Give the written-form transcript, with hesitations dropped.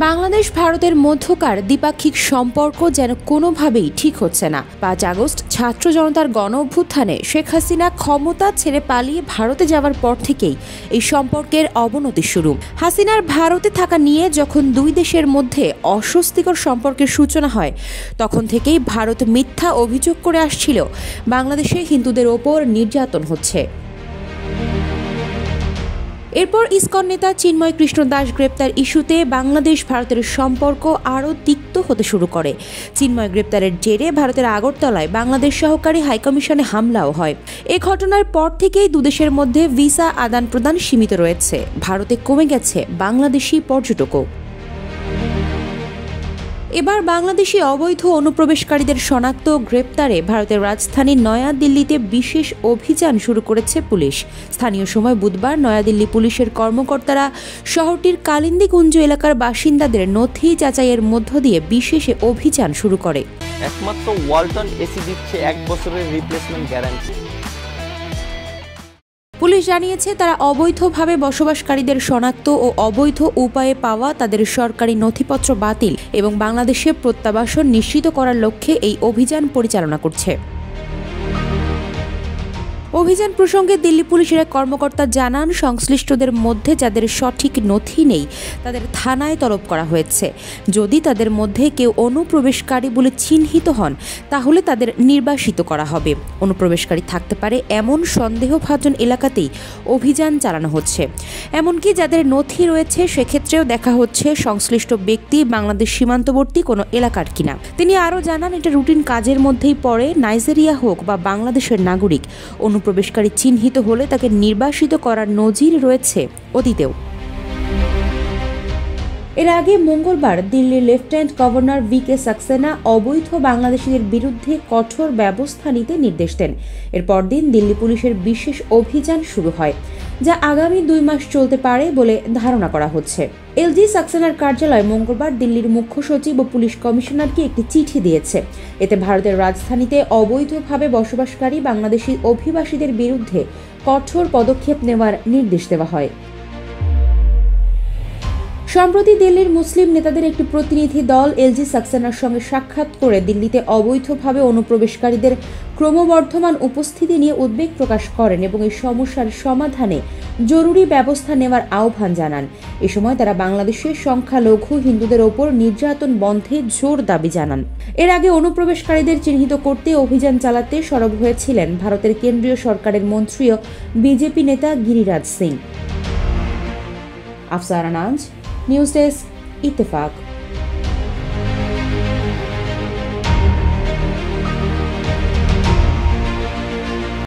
বাংলাদেশ ভারতের মধ্যকার দ্বিপাক্ষিক সম্পর্ক যেন কোনোভাবেই ঠিক হচ্ছে না। ৫ আগস্ট ছাত্র জনতার গণ অভ্যুত্থানে শেখ হাসিনা ক্ষমতা ছেড়ে পালিয়ে ভারতে যাওয়ার পর থেকেই এই সম্পর্কের অবনতি শুরু। হাসিনার ভারতে থাকা নিয়ে যখন দুই দেশের মধ্যে অস্বস্তিকর সম্পর্কের সূচনা হয়, তখন থেকেই ভারত মিথ্যা অভিযোগ করে আসছিল বাংলাদেশে হিন্দুদের ওপর নির্যাতন হচ্ছে। এরপর ইসকন নেতা চিন্ময় কৃষ্ণ দাস গ্রেপ্তার ইস্যুতে বাংলাদেশ ভারতের সম্পর্ক আরও তিক্ত হতে শুরু করে। চিন্ময় গ্রেপ্তারের জেরে ভারতের আগরতলায় বাংলাদেশ সহকারী হাইকমিশনে হামলাও হয়। এ ঘটনার পর থেকেই দুদেশের মধ্যে ভিসা আদান প্রদান সীমিত রয়েছে। ভারতে কমে গেছে বাংলাদেশি পর্যটকও। এবার বাংলাদেশি অবৈধ অনুপ্রবেশকারীদের শনাক্ত গ্রেপ্তারে ভারতের রাজধানী নয়াদিল্লিতে বিশেষ অভিযান শুরু করেছে পুলিশ। স্থানীয় সময় বুধবার নয়াদিল্লি পুলিশের কর্মকর্তারা শহরটির কালিন্দীকুঞ্জ এলাকার বাসিন্দাদের নথি যাচাইয়ের মধ্য দিয়ে বিশেষ অভিযান শুরু করে। একমাত্র ওয়ালটন এসি দিচ্ছে 1 বছরের রিপ্লেসমেন্ট গ্যারান্টি। পুলিশ জানিয়েছে, তারা অবৈধভাবে বসবাসকারীদের শনাক্ত ও অবৈধ উপায়ে পাওয়া তাদের সরকারি নথিপত্র বাতিল এবং বাংলাদেশে প্রত্যাবাসন নিশ্চিত করার লক্ষ্যে এই অভিযান পরিচালনা করছে। অভিযান প্রসঙ্গে দিল্লি পুলিশের এক কর্মকর্তা জানান, সংশ্লিষ্টদের মধ্যে যাদের সঠিক নথি নেই তাদের থানায় তলব করা হয়েছে। যদি তাদের মধ্যে কেউ অনুপ্রবেশকারী বলে চিহ্নিত হন, তাহলে তাদের নির্বাসিত করা হবে। অনুপ্রবেশকারী থাকতে পারে এমন সন্দেহভাজন এলাকাতেই অভিযান চালানো হচ্ছে। এমনকি যাদের নথি রয়েছে সেক্ষেত্রেও দেখা হচ্ছে সংশ্লিষ্ট ব্যক্তি বাংলাদেশ সীমান্তবর্তী কোনো এলাকার কিনা। তিনি আরও জানান, এটা রুটিন কাজের মধ্যেই পড়ে। নাইজেরিয়া হোক বা বাংলাদেশের নাগরিক অনুপ্রবেশকারী চিহ্নিত হলে তাকে নির্বাসিত করার নজির রয়েছে অতীতেও। এর আগে মঙ্গলবার দিল্লির লেফটেন্যান্ট গভর্নর VK সাক্সেনা অবৈধ বাংলাদেশিদের বিরুদ্ধে কঠোর ব্যবস্থা নিতে নির্দেশ দেন। এর পরদিন দিল্লি পুলিশের বিশেষ অভিযান শুরু হয়, যা আগামী 2 মাস চলতে পারে বলে ধারণা করা হচ্ছে। LG সাক্সেনার কার্যালয় মঙ্গলবার দিল্লির মুখ্য সচিব ও পুলিশ কমিশনারকে একটি চিঠি দিয়েছে। এতে ভারতের রাজধানীতে অবৈধভাবে বসবাসকারী বাংলাদেশি অভিবাসীদের বিরুদ্ধে কঠোর পদক্ষেপ নেওয়ার নির্দেশ দেওয়া হয়। সম্প্রতি দিল্লির মুসলিম নেতাদের একটি প্রতিনিধি দল LG সাক্সেনার সঙ্গে সাক্ষাৎ করে দিল্লিতে অবৈধভাবে অনুপ্রবেশকারীদের ক্রমবর্ধমান উপস্থিতি নিয়ে উদ্বেগ প্রকাশ করেন এবং এই সমস্যার সমাধানে জরুরি ব্যবস্থা নেওয়ার আহ্বান জানান। এ সময় তারা বাংলাদেশের সংখ্যালঘু হিন্দুদের ওপর নির্যাতন বন্ধে জোর দাবি জানান। এর আগে অনুপ্রবেশকারীদের চিহ্নিত করতে অভিযান চালাতে সরব হয়েছিলেন ভারতের কেন্দ্রীয় সরকারের মন্ত্রী ও BJP নেতা গিরিরাজ সিং। আফসার আনাজ, নিউজ ডেস্ক, ইত্তেফাক।